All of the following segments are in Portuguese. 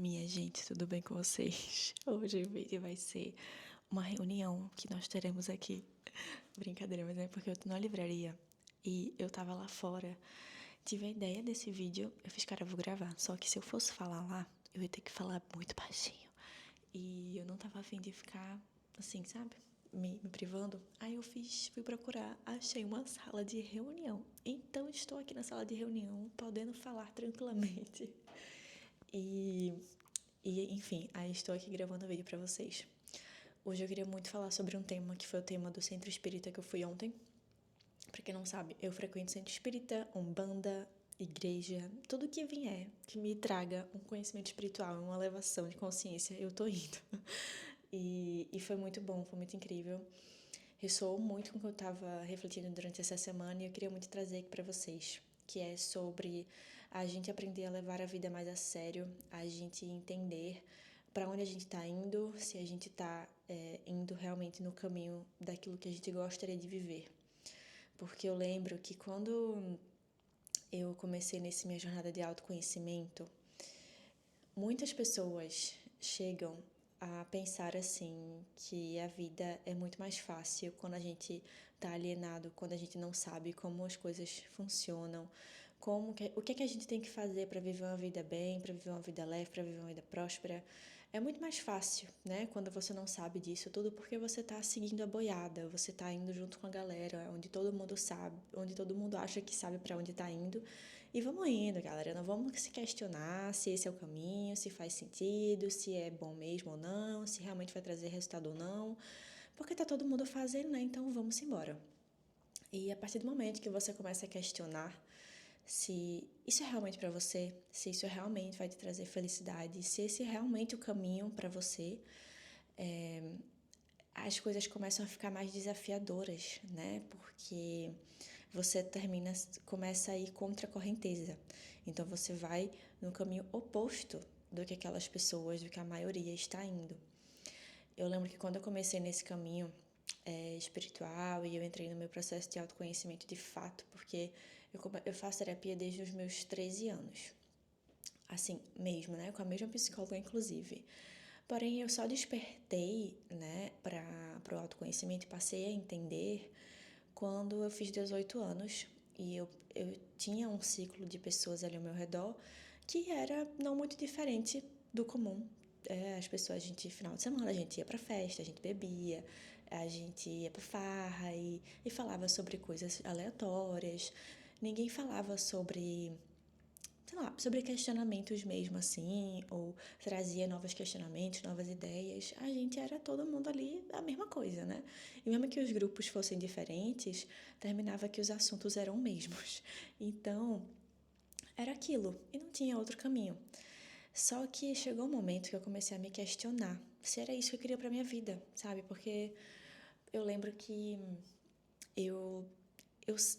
Minha gente, tudo bem com vocês? Hoje o vídeo vai ser uma reunião que nós teremos aqui. Brincadeira, mas é porque eu tô na livraria e eu tava lá fora. Tive a ideia desse vídeo, eu fiz, cara, eu vou gravar. Só que se eu fosse falar lá, eu ia ter que falar muito baixinho. E eu não tava afim de ficar assim, sabe? Me privando. Aí eu fui procurar, achei uma sala de reunião. Então estou aqui na sala de reunião, podendo falar tranquilamente. E, enfim, aí estou aqui gravando o vídeo pra vocês. Hoje eu queria muito falar sobre um tema que foi o tema do centro espírita que eu fui ontem. Pra quem não sabe, eu frequento centro espírita, umbanda, igreja, tudo que vier que me traga um conhecimento espiritual, uma elevação de consciência, eu tô indo. E foi muito bom, foi muito incrível. Ressoou muito com o que eu tava refletindo durante essa semana e eu queria muito trazer aqui pra vocês, que é sobre a gente aprender a levar a vida mais a sério, a gente entender para onde a gente está indo, se a gente está indo realmente no caminho daquilo que a gente gostaria de viver. Porque eu lembro que quando eu comecei nessa minha jornada de autoconhecimento, muitas pessoas chegam a pensar assim que a vida é muito mais fácil quando a gente está alienado, quando a gente não sabe como as coisas funcionam, o que é que a gente tem que fazer para viver uma vida bem, para viver uma vida leve, para viver uma vida próspera. É muito mais fácil, né? Quando você não sabe disso tudo, porque você está seguindo a boiada, você está indo junto com a galera, onde todo mundo sabe, onde todo mundo acha que sabe para onde está indo. E vamos indo, galera. Não vamos se questionar se esse é o caminho, se faz sentido, se é bom mesmo ou não, se realmente vai trazer resultado ou não. Porque tá todo mundo fazendo, né? Então vamos embora. E a partir do momento que você começa a questionar se isso é realmente para você, se isso realmente vai te trazer felicidade, se esse é realmente o caminho para você, as coisas começam a ficar mais desafiadoras, né? Porque você começa a ir contra a correnteza. Então você vai no caminho oposto do que aquelas pessoas, do que a maioria está indo. Eu lembro que quando eu comecei nesse caminho espiritual e eu entrei no meu processo de autoconhecimento de fato, porque eu faço terapia desde os meus 13 anos. Assim mesmo, né? Com a mesma psicóloga, inclusive. Porém, eu só despertei, né, para o autoconhecimento e passei a entender quando eu fiz 18 anos e eu tinha um ciclo de pessoas ali ao meu redor que era não muito diferente do comum. As pessoas, a gente, final de semana, a gente ia pra festa, a gente bebia, a gente ia pra farra e falava sobre coisas aleatórias. Ninguém falava sobre, sei lá, sobre questionamentos mesmo assim, ou trazia novos questionamentos, novas ideias. A gente era todo mundo ali a mesma coisa, né? E mesmo que os grupos fossem diferentes, terminava que os assuntos eram mesmos. Então, era aquilo e não tinha outro caminho. Só que chegou um momento que eu comecei a me questionar se era isso que eu queria pra minha vida, sabe? Porque eu lembro que eu,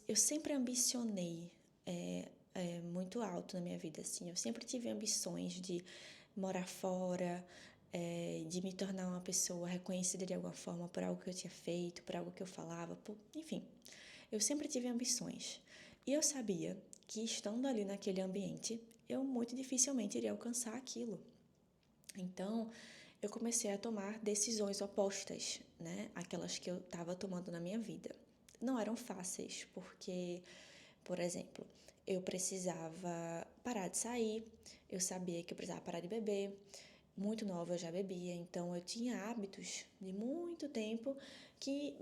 eu sempre ambicionei muito alto na minha vida, assim. Eu sempre tive ambições de morar fora, de me tornar uma pessoa reconhecida de alguma forma por algo que eu tinha feito, por algo que eu falava, enfim. Eu sempre tive ambições. E eu sabia que estando ali naquele ambiente, eu muito dificilmente iria alcançar aquilo. Então, eu comecei a tomar decisões opostas, né, àquelas que eu estava tomando na minha vida. Não eram fáceis, porque, por exemplo, eu precisava parar de sair, eu sabia que eu precisava parar de beber. Muito nova eu já bebia, então eu tinha hábitos de muito tempo que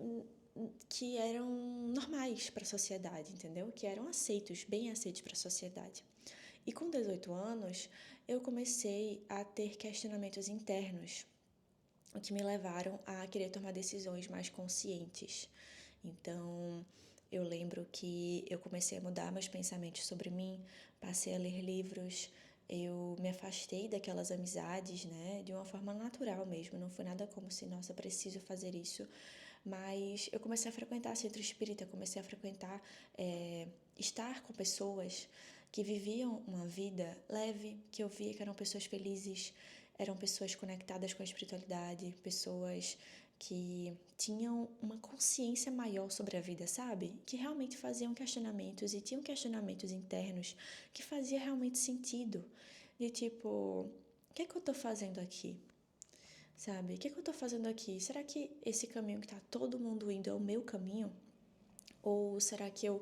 que eram normais para a sociedade, entendeu? Que eram aceitos, bem aceitos para a sociedade. E com 18 anos, eu comecei a ter questionamentos internos, o que me levaram a querer tomar decisões mais conscientes. Então, eu lembro que eu comecei a mudar meus pensamentos sobre mim, passei a ler livros, eu me afastei daquelas amizades, né, de uma forma natural mesmo, não foi nada como se, nossa, preciso fazer isso, mas eu comecei a frequentar centro espírita, comecei a frequentar, estar com pessoas que viviam uma vida leve, que eu via que eram pessoas felizes, eram pessoas conectadas com a espiritualidade, pessoas que tinham uma consciência maior sobre a vida, sabe? Que realmente faziam questionamentos e tinham questionamentos internos que fazia realmente sentido. De tipo, o que é que eu tô fazendo aqui? Sabe? O que é que eu tô fazendo aqui? Será que esse caminho que tá todo mundo indo é o meu caminho? Ou será que o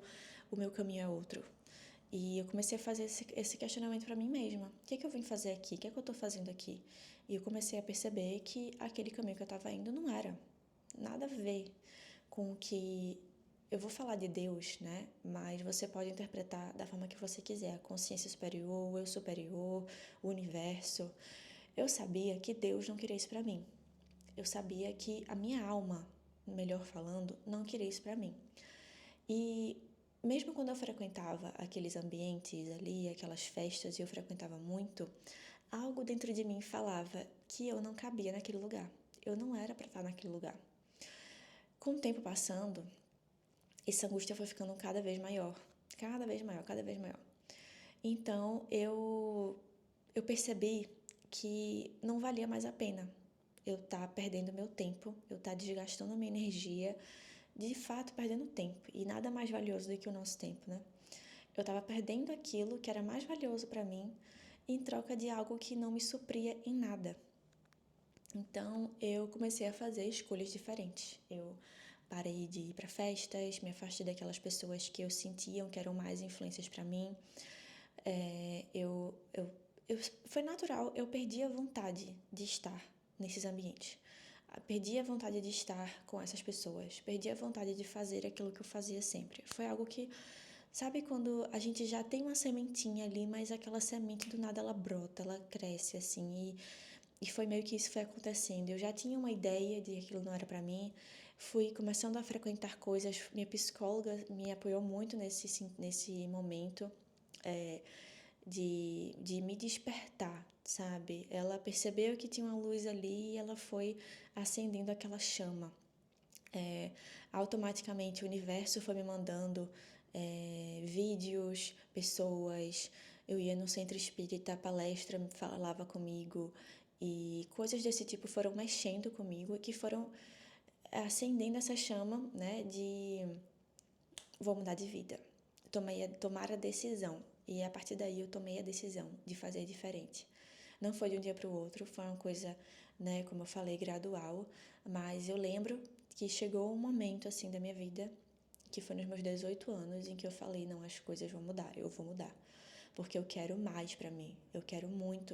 meu caminho é outro? E eu comecei a fazer esse questionamento para mim mesma. O que é que eu vim fazer aqui? O que é que eu tô fazendo aqui? E eu comecei a perceber que aquele caminho que eu tava indo não era nada a ver com o que... Eu vou falar de Deus, né? Mas você pode interpretar da forma que você quiser. A consciência superior, o eu superior, o universo. Eu sabia que Deus não queria isso para mim. Eu sabia que a minha alma, melhor falando, não queria isso para mim. E mesmo quando eu frequentava aqueles ambientes ali, aquelas festas, e eu frequentava muito, algo dentro de mim falava que eu não cabia naquele lugar. Eu não era para estar naquele lugar. Com o tempo passando, essa angústia foi ficando cada vez maior. Cada vez maior, cada vez maior. Então, eu percebi que não valia mais a pena eu estar perdendo meu tempo, eu estar desgastando a minha energia, de fato perdendo tempo. E nada mais valioso do que o nosso tempo, né? Eu estava perdendo aquilo que era mais valioso para mim em troca de algo que não me supria em nada. Então, eu comecei a fazer escolhas diferentes. Eu parei de ir para festas, me afastei daquelas pessoas que eu sentia que eram mais influências para mim. Foi natural, eu perdi a vontade de estar nesses ambientes. Perdi a vontade de estar com essas pessoas. Perdi a vontade de fazer aquilo que eu fazia sempre. Foi algo que, sabe quando a gente já tem uma sementinha ali, mas aquela semente do nada ela brota, ela cresce assim. E foi meio que isso foi acontecendo. Eu já tinha uma ideia de que aquilo não era para mim. Fui começando a frequentar coisas. Minha psicóloga me apoiou muito nesse momento. De me despertar, sabe? Ela percebeu que tinha uma luz ali e ela foi acendendo aquela chama. Automaticamente o universo foi me mandando vídeos, pessoas. Eu ia no centro espírita, a palestra falava comigo e coisas desse tipo foram mexendo comigo e que foram acendendo essa chama, né, de vou mudar de vida. Tomar a decisão. E a partir daí eu tomei a decisão de fazer diferente. Não foi de um dia para o outro, foi uma coisa, né, como eu falei, gradual. Mas eu lembro que chegou um momento, assim, da minha vida, que foi nos meus 18 anos, em que eu falei, não, as coisas vão mudar, eu vou mudar. Porque eu quero mais para mim, eu quero muito,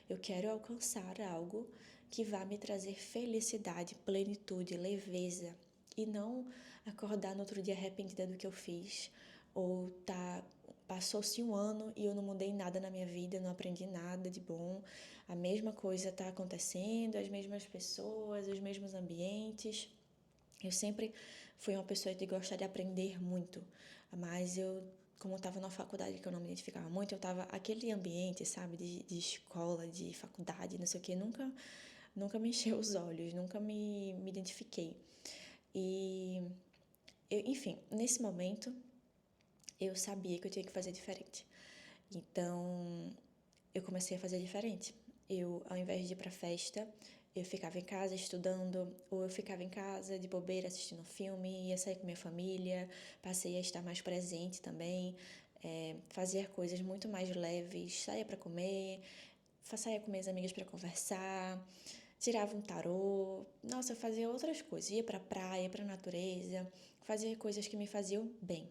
eu quero alcançar algo que vá me trazer felicidade, plenitude, leveza. E não acordar no outro dia arrependida do que eu fiz, ou passou-se um ano e eu não mudei nada na minha vida, não aprendi nada de bom, a mesma coisa está acontecendo, as mesmas pessoas, os mesmos ambientes. Eu sempre fui uma pessoa que gostava de aprender muito, mas como eu estava na faculdade que eu não me identificava muito, eu estava aquele ambiente, sabe, de escola, de faculdade, não sei o que, nunca me encheu os olhos, nunca me identifiquei. E, enfim, nesse momento, eu sabia que eu tinha que fazer diferente. Então, eu comecei a fazer diferente. Ao invés de ir pra festa, eu ficava em casa estudando, ou eu ficava em casa de bobeira assistindo filme, ia sair com minha família, passei a estar mais presente também, fazia coisas muito mais leves, saía para comer, saía com minhas amigas para conversar, tirava um tarô, nossa, eu fazia outras coisas, ia pra praia, pra natureza, fazia coisas que me faziam bem.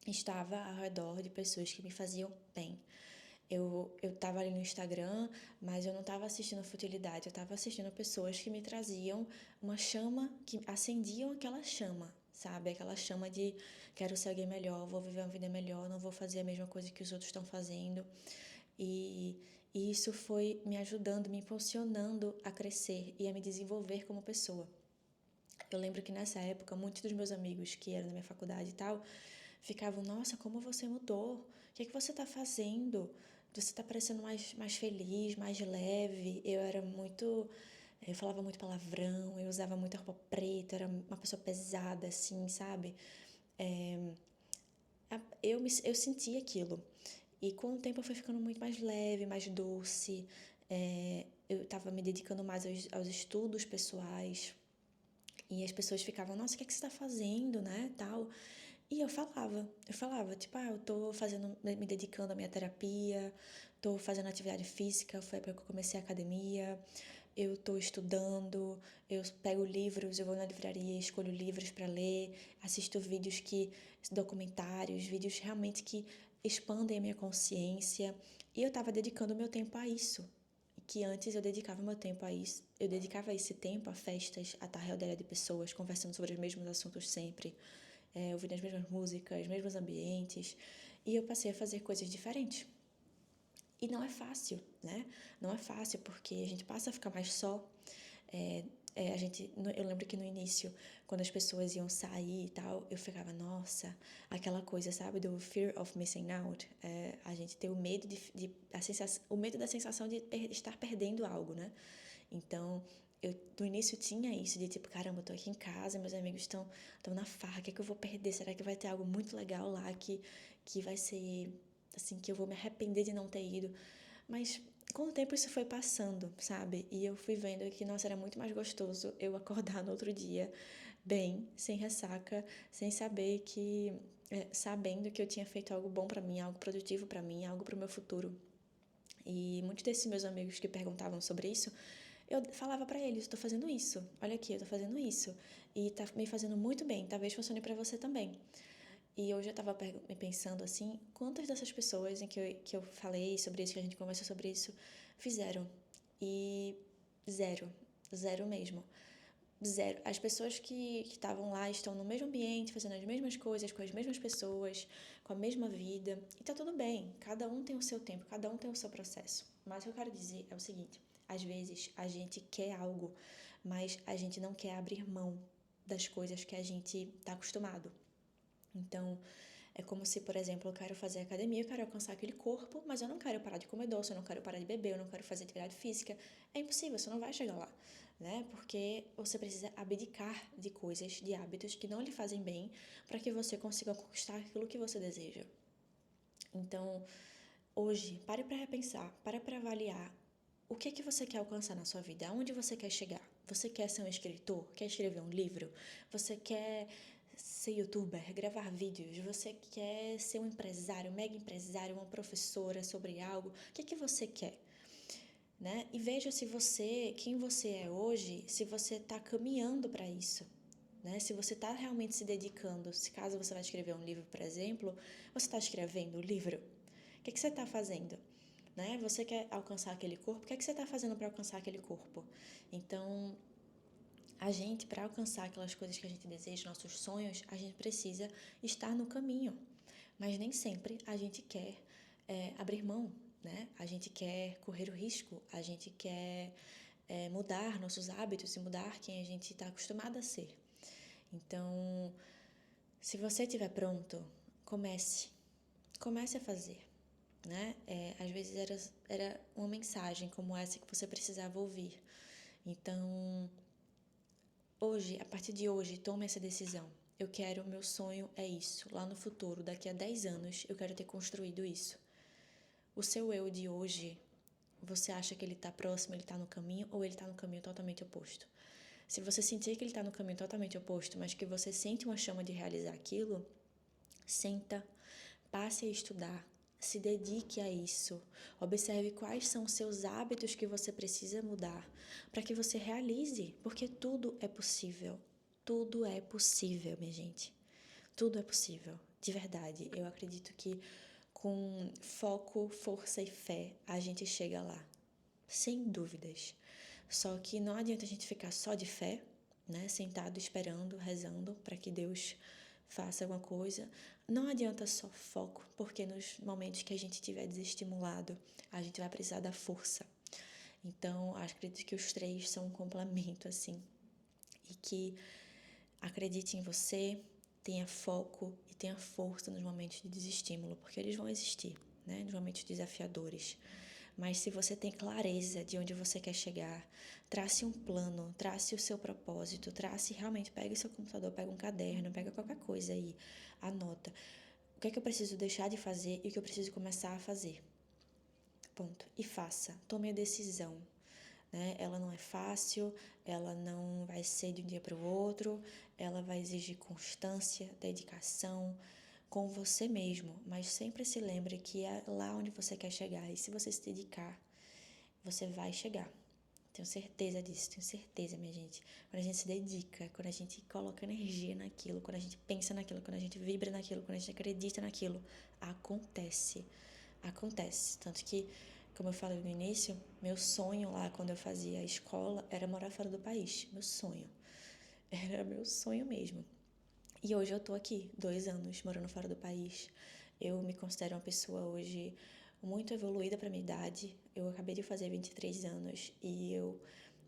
Estava ao redor de pessoas que me faziam bem. Eu estava ali no Instagram, mas eu não estava assistindo a futilidade, eu estava assistindo pessoas que me traziam uma chama, que acendiam aquela chama, sabe? Aquela chama de quero ser alguém melhor, vou viver uma vida melhor, não vou fazer a mesma coisa que os outros estão fazendo. E, e isso foi me ajudando, me impulsionando a crescer e a me desenvolver como pessoa. Eu lembro que nessa época, muitos dos meus amigos que eram da minha faculdade e tal, ficavam, nossa, como você mudou? O que é que você está fazendo? Você está parecendo mais feliz, mais leve. Eu falava muito palavrão, eu usava muita roupa preta, era uma pessoa pesada, assim, sabe? Eu senti aquilo. E com o tempo eu fui ficando muito mais leve, mais doce. Eu estava me dedicando mais aos estudos pessoais. E as pessoas ficavam, nossa, o que é que você está fazendo, né, tal. E eu falava, tipo, eu tô me dedicando à minha terapia, tô fazendo atividade física, foi a época que eu comecei a academia, eu tô estudando, eu pego livros, eu vou na livraria, escolho livros para ler, assisto documentários, vídeos realmente que expandem a minha consciência, e eu estava dedicando meu tempo a isso. Que antes eu dedicava meu tempo a isso, eu dedicava esse tempo a festas, a estar rodeada de pessoas, conversando sobre os mesmos assuntos sempre, ouvindo as mesmas músicas, os mesmos ambientes, e eu passei a fazer coisas diferentes. E não é fácil, né? Não é fácil porque a gente passa a ficar mais só. Eu lembro que no início, quando as pessoas iam sair e tal, eu ficava, nossa, aquela coisa, sabe, do fear of missing out. A gente tem o medo o medo da sensação de estar perdendo algo, né? Então, eu no início tinha isso de tipo, caramba, eu tô aqui em casa, meus amigos estão na farra, o que é que eu vou perder? Será que vai ter algo muito legal lá que vai ser, assim, que eu vou me arrepender de não ter ido? Mas com o tempo isso foi passando, sabe? E eu fui vendo que, nossa, era muito mais gostoso eu acordar no outro dia bem, sem ressaca, sem saber sabendo que eu tinha feito algo bom pra mim, algo produtivo pra mim, algo pro meu futuro. E muitos desses meus amigos que perguntavam sobre isso, eu falava pra eles, tô fazendo isso, olha aqui, eu tô fazendo isso, e tá me fazendo muito bem, talvez funcione pra você também. E hoje eu tava pensando assim, quantas dessas pessoas que eu falei sobre isso, que a gente conversou sobre isso, fizeram? E zero, zero mesmo. Zero. As pessoas que estavam lá estão no mesmo ambiente, fazendo as mesmas coisas, com as mesmas pessoas, com a mesma vida. E tá tudo bem, cada um tem o seu tempo, cada um tem o seu processo. Mas o que eu quero dizer é o seguinte, às vezes a gente quer algo, mas a gente não quer abrir mão das coisas que a gente tá acostumado. Então, é como se, por exemplo, eu quero fazer academia, eu quero alcançar aquele corpo, mas eu não quero parar de comer doce, eu não quero parar de beber, eu não quero fazer atividade física. É impossível, você não vai chegar lá, né? Porque você precisa abdicar de coisas, de hábitos que não lhe fazem bem, para que você consiga conquistar aquilo que você deseja. Então, hoje, pare para repensar, pare para avaliar o que é que você quer alcançar na sua vida, aonde você quer chegar. Você quer ser um escritor? Quer escrever um livro? Você quer ser youtuber, gravar vídeos? Você quer ser um empresário, um mega empresário, uma professora sobre algo? O que é que você quer? Né? E veja se quem você é hoje, se você está caminhando para isso. Né? Se você está realmente se dedicando, se caso você vai escrever um livro, por exemplo, você está escrevendo o livro? O que é que você está fazendo? Né? Você quer alcançar aquele corpo, o que é que você está fazendo para alcançar aquele corpo? Então, a gente, para alcançar aquelas coisas que a gente deseja, nossos sonhos, a gente precisa estar no caminho. Mas nem sempre a gente quer abrir mão, né? A gente quer correr o risco, a gente quer mudar nossos hábitos e mudar quem a gente está acostumado a ser. Então, se você estiver pronto, comece. Comece a fazer. Né? Às vezes era uma mensagem como essa que você precisava ouvir. Então, hoje, a partir de hoje, tome essa decisão. Meu sonho é isso. Lá no futuro, daqui a 10 anos, eu quero ter construído isso. O seu eu de hoje, você acha que ele está próximo, ele está no caminho, ou ele está no caminho totalmente oposto? Se você sentir que ele está no caminho totalmente oposto, mas que você sente uma chama de realizar aquilo, senta, passe a estudar, se dedique a isso. Observe quais são os seus hábitos que você precisa mudar para que você realize, porque tudo é possível. Tudo é possível, minha gente. Tudo é possível, de verdade. Eu acredito que com foco, força e fé, a gente chega lá, sem dúvidas. Só que não adianta a gente ficar só de fé, né, sentado esperando, rezando para que Deus faça alguma coisa. Não adianta só foco, porque nos momentos que a gente estiver desestimulado, a gente vai precisar da força. Então, acredito que os três são um complemento, assim. E que acredite em você, tenha foco e tenha força nos momentos de desestímulo, porque eles vão existir, né? Nos momentos desafiadores. Mas se você tem clareza de onde você quer chegar, trace um plano, trace o seu propósito, realmente, pega o seu computador, pega um caderno, pega qualquer coisa aí, anota. O que é que eu preciso deixar de fazer e o que eu preciso começar a fazer? Ponto. E faça. Tome a decisão. Né? Ela não é fácil, ela não vai ser de um dia para o outro, ela vai exigir constância, dedicação, com você mesmo, mas sempre se lembre que é lá onde você quer chegar. E se você se dedicar, você vai chegar. Tenho certeza disso, tenho certeza, minha gente. Quando a gente se dedica, quando a gente coloca energia naquilo, quando a gente pensa naquilo, quando a gente vibra naquilo, quando a gente acredita naquilo, acontece. Acontece. Tanto que, como eu falei no início, meu sonho lá quando eu fazia a escola era morar fora do país. Meu sonho. Era meu sonho mesmo. E hoje eu tô aqui, 2 anos morando fora do país. Eu me considero uma pessoa hoje muito evoluída para minha idade. Eu acabei de fazer 23 anos e eu,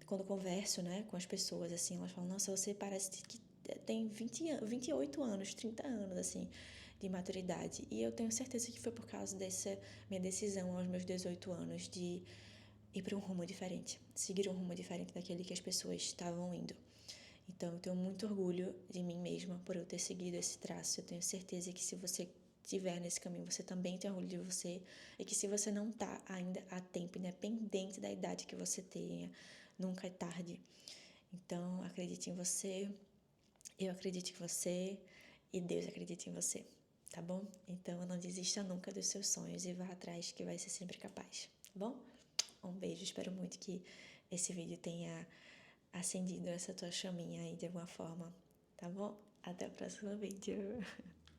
quando converso, né, com as pessoas, assim, elas falam: nossa, você parece que tem 28 anos, 30 anos, assim, de maturidade. E eu tenho certeza que foi por causa dessa minha decisão aos meus 18 anos de ir para um rumo diferente, seguir um rumo diferente daquele que as pessoas estavam indo. Então, eu tenho muito orgulho de mim mesma por eu ter seguido esse traço. Eu tenho certeza que se você estiver nesse caminho, você também tem orgulho de você. E que se você não está ainda a tempo, independente da idade que você tenha, nunca é tarde. Então, acredite em você, eu acredito em você e Deus acredita em você, tá bom? Então, não desista nunca dos seus sonhos e vá atrás que vai ser sempre capaz, tá bom? Um beijo, espero muito que esse vídeo tenha acendido essa tua chaminha aí de alguma forma, tá bom? Até o próximo vídeo.